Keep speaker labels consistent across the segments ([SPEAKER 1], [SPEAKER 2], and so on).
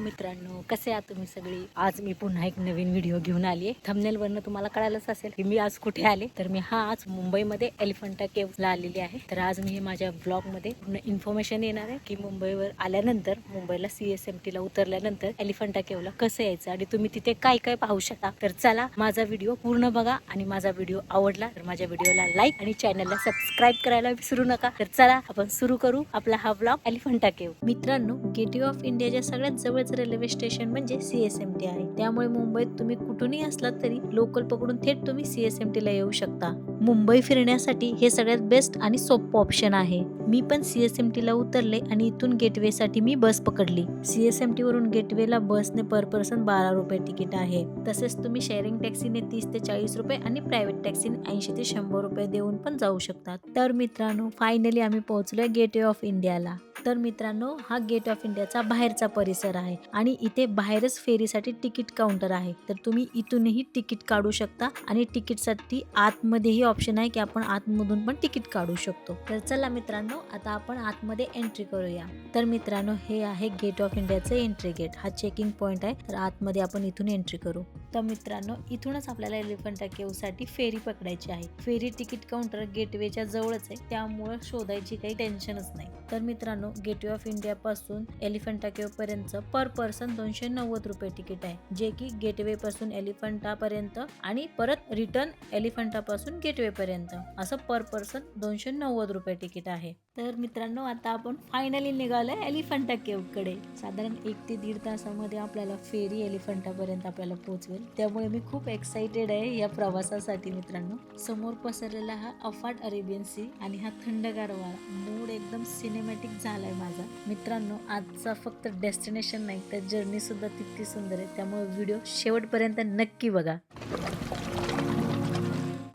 [SPEAKER 1] मित्रांनो, कसे आहात तुम्ही सगळे? आज मी पुन्हा एक नवीन व्हिडिओ घेऊन आली आहे. थंबनेल वरनं तुम्हाला कळालंच असेल की मी आज कुठे आले. तर मी आज मुंबईमध्ये एलिफंटा केव्हला आलेली आहे. तर आज मी माझ्या ब्लॉग मध्ये पूर्ण इन्फॉर्मेशन येणार आहे की मुंबईवर आल्यानंतर, मुंबईला CSMT ला उतरल्यानंतर एलिफंटा केव्हला कसं यायचं आणि तुम्ही तिथे काय काय पाहू शकता. तर चला माझा व्हिडिओ पूर्ण बघा आणि माझा व्हिडिओ आवडला तर माझ्या व्हिडिओला लाईक आणि चॅनलला सबस्क्राईब करायला विसरू नका. तर चला आपण सुरू करू आपला हा ब्लॉग एलिफंटा केव्ह. मित्रांनो, गेटवे ऑफ इंडियाच्या सगळ्यात जवळचं रेल्वे स्टेशन म्हणजे CSMT आहे. त्यामुळे मुंबईत तुम्ही कुठूनही असलात तरी लोकल पकडून थेट तुम्ही CSMT ला येऊ शकता. मुंबई फिरण्यासाठी हे सगळ्यात बेस्ट आणि सोपं ऑप्शन आहे. मी पण CSMT ला उतरले आणि इथून गेटवे साठी मी बस पकडली. CSMT वरून गेटवेला बसने पर पर्सन 12 रुपये तिकीट आहे. तसेच तुम्ही शेअरिंग टॅक्सीने 30 ते 40 रुपये आणि प्रायव्हेट टॅक्सीने 80 ते 100 रुपये देऊन पण जाऊ शकतात. तर मित्रांनो, फायनली आम्ही पोहोचलोय गेटवे ऑफ इंडियाला. तर मित्रांनो, हा गेट ऑफ इंडियाचा बाहेरचा परिसर आहे आणि इथे बाहेरच फेरीसाठी तिकीट काउंटर आहे. तर तुम्ही इथूनही तिकीट काढू शकता आणि तिकीटसाठी आतमध्येही ऑप्शन आहे की आपण आतमधून पण तिकीट काढू शकतो. तर चला मित्रांनो, आता आपण आतमध्ये एंट्री करूया. तर मित्रांनो, हे आहे गेट ऑफ इंडियाचे एंट्री गेट. हा चेकिंग पॉइंट आहे. तर आतमध्ये आपण इथून एंट्री करू. तर मित्रांनो, इथूनच आपल्याला एलिफंटा केव्ह साठी फेरी पकडायची आहे. फेरी तिकीट काउंटर गेटवेच्या जवळच आहे, त्यामुळे शोधायची काही टेन्शनच नाही. तर मित्रांनो, गेटवे ऑफ इंडिया पासून एलिफंटा केव्ह पर्यंत पर पर्सन 290 रुपये तिकीट आहे, जे की गेटवे पासून एलिफंटा पर्यंत आणि परत रिटर्न एलिफंटा पासून गेटवे पर्यंत असं पर पर्सन 290 रुपये तिकीट आहे. तर मित्रांनो, आता आपण फायनली निघालोय एलिफंटा केव्ह कडे. साधारण 1 ते 1.5 तासामध्ये आपल्याला फेरी एलिफंटा पर्यंत आपल्याला पोहोचवेल. त्यामुळे मी खूप एक्साइटेड आहे या प्रवासासाठी. मित्रांनो, समोर पसरलेला हा अफाट अरेबियन सी आणि हा थंडगार वारा, मूड एकदम सिनेमॅटिक झालाय माझा. मित्रांनो, आजचा फक्त डेस्टिनेशन नाही तर जर्नी सुद्धा तितकी सुंदर आहे, त्यामुळे व्हिडिओ शेवटपर्यंत नक्की बघा.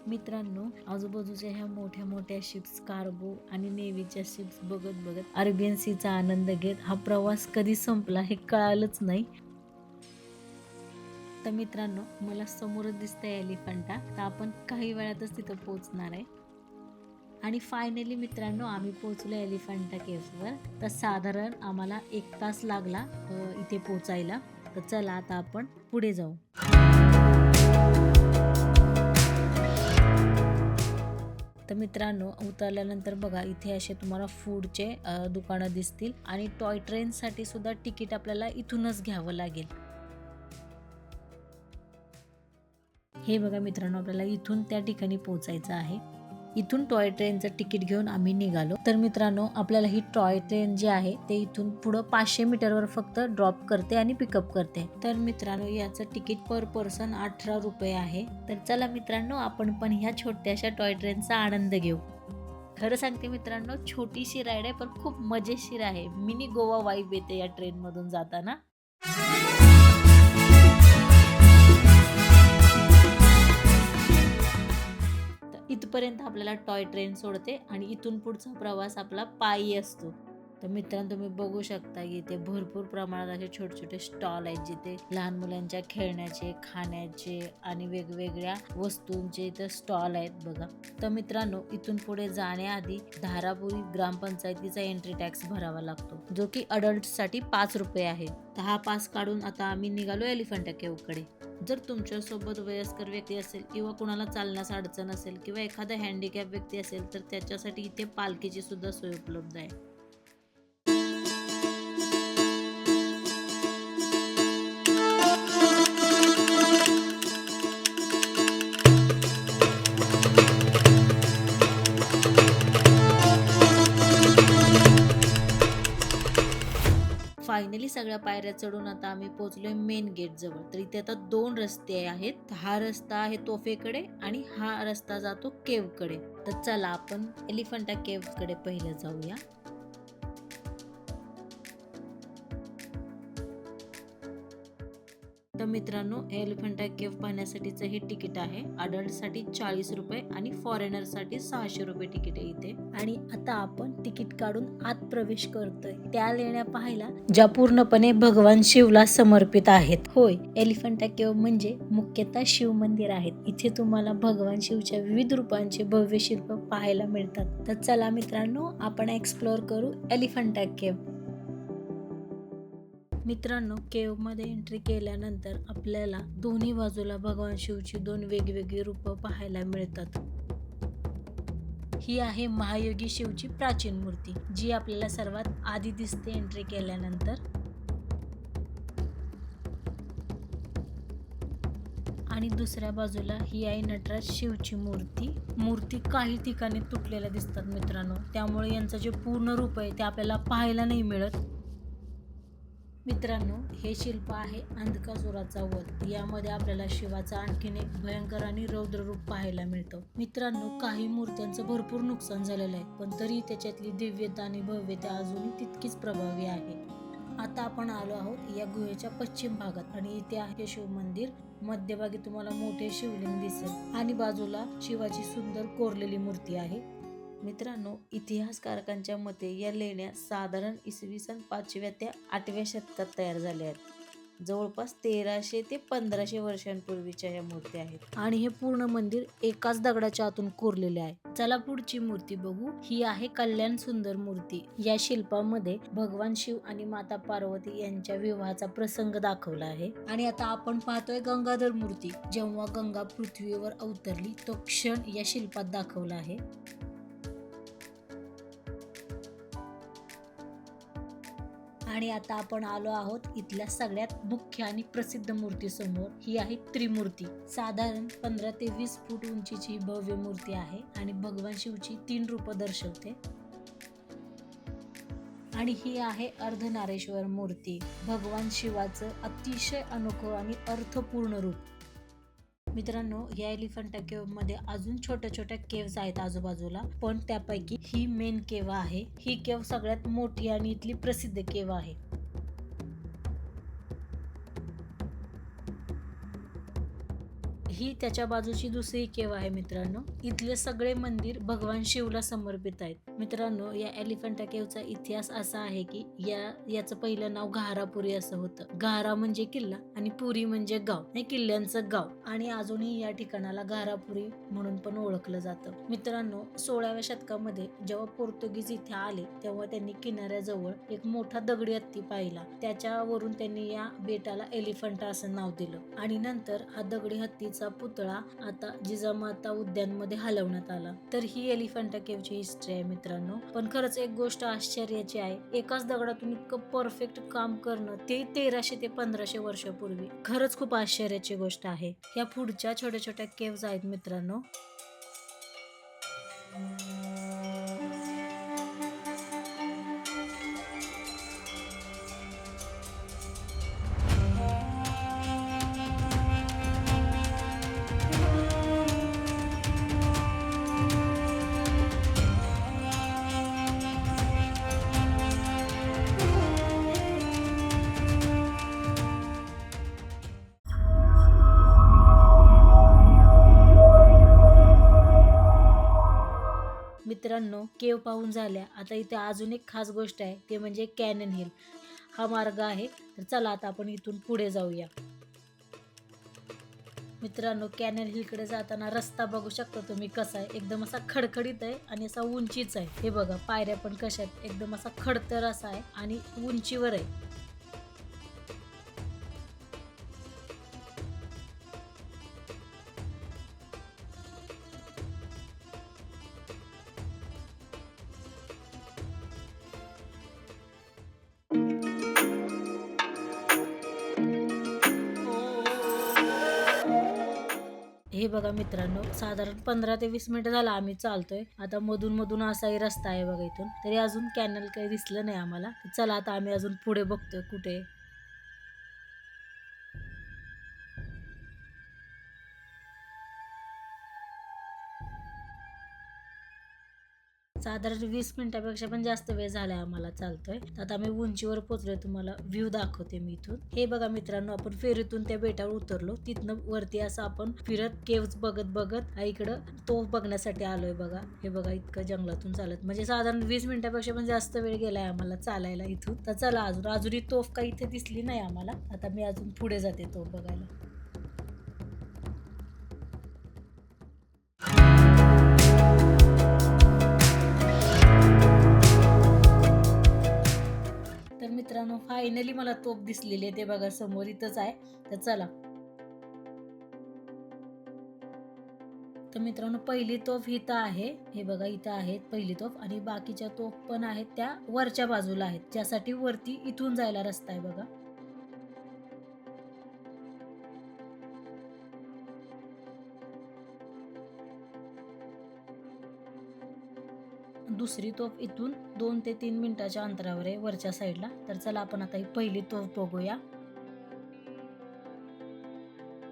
[SPEAKER 1] मित्रांनो, आजूबाजूच्या ह्या मोठ्या मोठ्या शिप्स, कार्गो आणि नेव्हीच्या शिप्स बघत बघत अरेबियन सीचा आनंद घेत हा प्रवास कधी संपला हे कळालंच नाही. तर मित्रांनो, मला समोरच दिसतंय एलिफंटा. तर आपण काही वेळातच तिथं पोहोचणार आहे. आणि फायनली मित्रांनो, आम्ही पोहोचलो एलिफंटा केव्हवर. तर साधारण आम्हाला 1 तास लागला इथे पोहोचायला. तर चला आता आपण पुढे जाऊ. तर मित्रांनो, उतरल्यानंतर बघा इथे असे तुम्हाला फूडचे दुकानं दिसतील आणि टॉय ट्रेन साठी सुद्धा तिकीट आपल्याला इथूनच घ्यावं लागेल. हे बघा मित्रांनो, आपल्याला इथून त्या ठिकाणी पोहोचायचं आहे. इथून टॉय ट्रेनचं तिकीट घेऊन आम्ही निघालो. तर मित्रांनो, आपल्याला ही टॉय ट्रेन जी आहे ते इथून पुढं 500 मीटरवर फक्त ड्रॉप करते आणि पिकअप करते. तर मित्रांनो, याचं तिकीट पर पर्सन 18 रुपये आहे. तर चला मित्रांनो, आपण पण ह्या छोट्याशा टॉय ट्रेनचा आनंद घेऊ. खरं सांगते मित्रांनो, छोटीशी राईड आहे पण खूप मजेशीर आहे. मिनी गोवा वाईब येते या ट्रेन मधून जाताना. इथपर्यंत आपल्याला टॉय ट्रेन सोडते आणि इथून पुढचा प्रवास आपला पायी असतो. तर मित्रांनो, तुम्ही बघू शकता की इथे भरपूर प्रमाणात असे छोटे छोटे स्टॉल आहेत, जिथे लहान मुलांच्या खेळण्याचे, खाण्याचे आणि वेगवेगळ्या वस्तूंचे इथे स्टॉल आहेत बघा. तर मित्रांनो, इथून पुढे जाण्याआधी धारापुरी ग्रामपंचायतीचा एंट्री टॅक्स भरावा लागतो, जो की अडल्टसाठी 5 रुपये आहे. तर हा पास काढून आता आम्ही निघालो एलिफंटा केव्हकडे. जर तुमच्यासोबत वयस्कर व्यक्ती असेल किंवा कुणाला चालण्यास अडचण असेल किंवा एखादा हँडिकॅप व्यक्ती असेल तर त्याच्यासाठी इथे पालखीची सुद्धा सोय उपलब्ध आहे. फायनली सगळ्या पायऱ्या चढून आता आम्ही पोहोचलोय मेन गेट जवळ. तर इथे आता 2 रस्ते आहेत. हा रस्ता आहे तोफेकडे आणि हा रस्ता जातो केव्ह कडे. तर चला आपण एलिफंटा केव्ह कडे पहिले जाऊया. तर मित्रांनो, एलिफंटा केव्ह पाहण्यासाठीचं हे तिकीट आहे. अडल्टसाठी 40 रुपये आणि फॉरेनरसाठी 600 रुपये तिकीट आहे इथे. आणि आता आपण तिकीट काढून आत प्रवेश करतोय. त्या लेण्या पाहायला ज्या पूर्णपणे भगवान शिवला समर्पित आहेत. होय, एलिफंटा केव्ह म्हणजे मुख्यतः शिव मंदिर आहेत. इथे तुम्हाला भगवान शिवच्या विविध रूपांचे भव्य शिल्प पाहायला मिळतात. तर चला मित्रांनो, आपण एक्सप्लोर करू एलिफंटा केव्ह. मित्रांनो, केव्ह मध्ये एंट्री केल्यानंतर आपल्याला दोन्ही बाजूला भगवान शिवची 2 वेगवेगळी रूपं पाहायला मिळतात. ही आहे महायोगी शिवची प्राचीन मूर्ती, जी आपल्याला सर्वात आधी दिसते एंट्री केल्यानंतर. आणि दुसऱ्या बाजूला ही आहे नटराज शिवची मूर्ती काही ठिकाणी तुटलेल्या दिसतात मित्रांनो, त्यामुळे यांचं जे पूर्ण रूप आहे ते आपल्याला पाहायला नाही मिळत. मित्रांनो, हे शिल्प आहे अंधकासुराचा वध. यामध्ये आपल्याला शिवाचा आणखीन एक भयंकर आणि रौद्र रूप पाहायला मिळतं. मित्रांनो, काही मूर्त्यांचं भरपूर नुकसान झालेलं आहे, पण तरी त्याच्यातली दिव्यता आणि भव्यता अजूनही तितकीच प्रभावी आहे. आता आपण आलो आहोत या गुहेच्या पश्चिम भागात आणि इथे आहे शिव मंदिर. मध्यभागी तुम्हाला मोठे शिवलिंग दिसेल आणि बाजूला शिवाची सुंदर कोरलेली मूर्ती आहे. मित्रांनो, इतिहासकारकांच्या मते या लेण्या साधारण इसवी सन 5व्या ते 8व्या शतकात तयार झाल्या आहेत. जवळपास 1300 ते 1500 वर्षांपूर्वीच्या या मूर्त्या आहेत आणि हे पूर्ण मंदिर एकाच दगडाच्या आतून कोरलेले आहे. चला पुढची मूर्ती बघू. ही आहे कल्याण सुंदर मूर्ती. या शिल्पामध्ये भगवान शिव आणि माता पार्वती यांच्या विवाहाचा प्रसंग दाखवला आहे. आणि आता आपण पाहतोय गंगाधर मूर्ती. जेव्हा गंगा पृथ्वीवर अवतरली तो क्षण या शिल्पात दाखवला आहे. आणि आता आपण आलो आहोत इथल्या सगळ्यात मुख्य आणि प्रसिद्ध मूर्ती समोर. ही आहे त्रिमूर्ती. साधारण 15 ते 20 फूट उंचीची भव्य मूर्ती आहे आणि भगवान शिवची 3 रूपं दर्शवते. आणि ही आहे अर्धनारेश्वर मूर्ती. भगवान शिवाचं अतिशय अनोखं आणि अर्थपूर्ण रूप. मित्रांनो, या एलिफंटा केव्ह मध्ये अजून छोट्या छोट्या केव्स आहेत आजूबाजूला, पण त्यापैकी ही मेन केव्ह आहे. ही केव्ह सगळ्यात मोठी आणि इथली प्रसिद्ध केव्ह आहे. ही त्याच्या बाजूची दुसरी केव्ह आहे. मित्रांनो, इथले सगळे मंदिर भगवान शिवला समर्पित आहेत. मित्रांनो, या एलिफंटा केव्हचा इतिहास असा आहे की याचं पहिलं नाव घारापुरी असं होतं. घारा म्हणजे किल्ला आणि पुरी म्हणजे गाव, हे किल्ल्यांचं गाव. आणि अजूनही या ठिकाणाला घारापुरी म्हणून पण ओळखलं जातं. मित्रांनो, 16व्या शतकामध्ये जेव्हा पोर्तुगीज इथे आले तेव्हा त्यांनी किनाऱ्याजवळ एक मोठा दगडी हत्ती पाहिला. त्याच्यावरून त्यांनी या बेटाला एलिफंटा असं नाव दिलं आणि नंतर हा दगडी हत्तीचा पुतळा आता जिजामाता उद्यान मध्ये हलवण्यात आला. तर ही एलिफंटा केव्हची हिस्ट्री आहे मित्रांनो. पण खरंच एक गोष्ट आश्चर्याची आहे, एकाच दगडातून इतकं परफेक्ट काम करणं, ते 1300 ते 1500 वर्षापूर्वी. खरंच खूप आश्चर्याची गोष्ट आहे. या पुढच्या छोट्या छोट्या केव्स आहेत मित्रांनो. मित्रांनो, केव्ह पाहून झाल्या. आता इथे अजून एक खास गोष्ट आहे, ते म्हणजे कॅनन हिल हा मार्ग आहे. तर चला आता आपण इथून पुढे जाऊया. मित्रांनो, कॅनन हिलकडे जाताना रस्ता बघू शकता तुम्ही कसा आहे. एकदम असा खडखडीत आहे आणि असा उंचीच आहे. हे बघा, पायऱ्या पण कशा आहेत, एकदम असा खडतर असा आहे आणि उंचीवर आहे. हे बघा मित्रांनो, साधारण 15 ते 20 मिनिटं झाला आम्ही चालतोय. आता मधून मधून असाही रस्ता आहे बघा इथून. तरी अजून कॅनल काही दिसलं नाही आम्हाला. चला आता आम्ही अजून पुढे बघतोय कुठे. साधारण 20 मिनिटापेक्षा पण जास्त वेळ झालाय आम्हाला चालतोय. आता आम्ही उंचीवर पोहोचलोय. तुम्हाला व्ह्यू दाखवते मी इथून. हे बघा मित्रांनो, आपण फेरीतून त्या बेटावर उतरलो. तिथनं वरती असं आपण फिरत केव्स बघत इकडं तोफ बघण्यासाठी आलोय बघा. हे बघा, इतकं जंगलातून चालत म्हणजे साधारण 20 मिनिटापेक्षा पण जास्त वेळ गेलाय आम्हाला चालायला इथून. तर चला, अजूनही तोफ काही इथे दिसली नाही आम्हाला. आता मी अजून पुढे जाते तोफ बघायला. मित्रांनो, मित्रांनो फायनली मला तोफ दिसलेली आहे, ते बघा समोर इथंच आहे. तर चला. तर मित्रांनो पहिली तोफ इथं आहे, हे बघा इथं आहे पहिली तोफ, आणि बाकीच्या तोफ पण आहेत त्या वरच्या बाजूला आहेत, ज्यासाठी वरती इथून जायला रस्ता आहे बघा. दुसरी तोफ इथून 2 ते 3 मिनिटाच्या अंतरावर आहे वरच्या साईडला. तर चला आपण आता ही पहिली तोफ बघूया.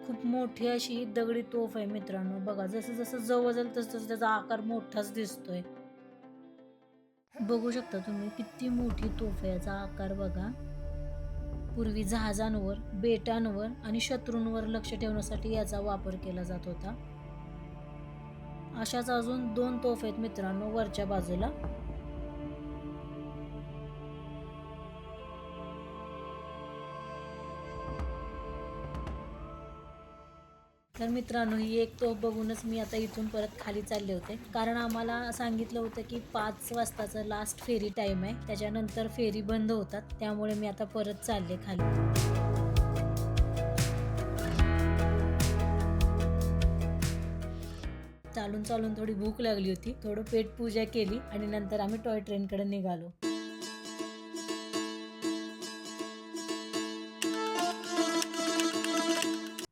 [SPEAKER 1] खूप मोठी अशी दगडी तोफ आहे मित्रांनो, बघा जसं जसं जवळ जाईल तसं त्याचा आकार मोठाच दिसतोय. बघू शकता तुम्ही किती मोठी तोफ आहे, याचा आकार बघा. पूर्वी जहाजांवर, बेटांवर आणि शत्रूंवर लक्ष ठेवण्यासाठी याचा वापर केला जात होता. अशाच अजून 2 तोफ आहेत मित्रांनो वरच्या बाजूला. तर मित्रांनो ही एक तोफ बघूनच मी आता इथून परत खाली चालले होते, कारण आम्हाला सांगितलं होतं की 5 वाजताचं लास्ट फेरी टाइम आहे, त्याच्यानंतर फेरी बंद होतात. त्यामुळे मी आता परत चालले खाली. चालून चालून थोडी भूक लागली होती, थोडं पेट पूजा केली आणि नंतर आम्ही टॉय ट्रेनकडे निघालो.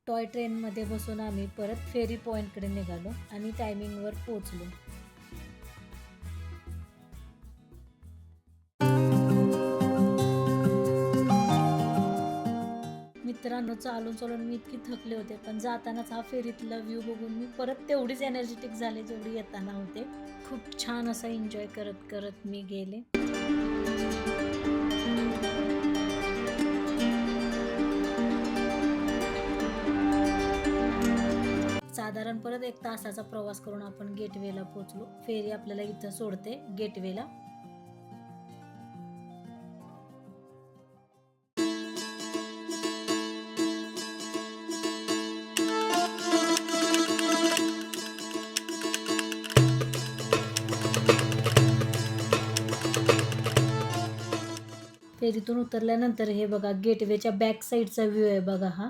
[SPEAKER 1] टॉय ट्रेनमध्ये बसून आम्ही परत फेरी पॉइंटकडे निघालो आणि टायमिंगवर पोहोचलो. मित्रांनो चालून चालून मी इतकी थकले होते, पण जातानाच हा फेरीतला व्ह्यू बघून मी परत तेवढीच एनर्जेटिक झाले जेवढी येताना होते. खूप छान असा एन्जॉय करत करत मी गेले. साधारण परत 1 तासाचा प्रवास करून आपण गेटवेला पोहोचलो. फेरी आपल्याला इथं सोडते गेटवेला. फेरीतून उतरल्यानंतर हे बघा गेटवेच्या बॅक साईडचा व्ह्यू आहे बघा हा.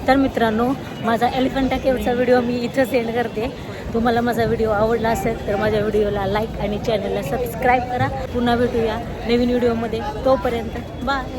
[SPEAKER 1] तर मित्रांनो माझा एलिफंटा केव्हचा व्हिडिओ मी इथं सेंड करते. तुम्हाला माझा व्हिडिओ आवडला असेल तर माझ्या व्हिडिओला लाईक आणि चॅनलला सबस्क्राईब करा. पुन्हा भेटूया नवीन व्हिडिओमध्ये. तोपर्यंत बाय.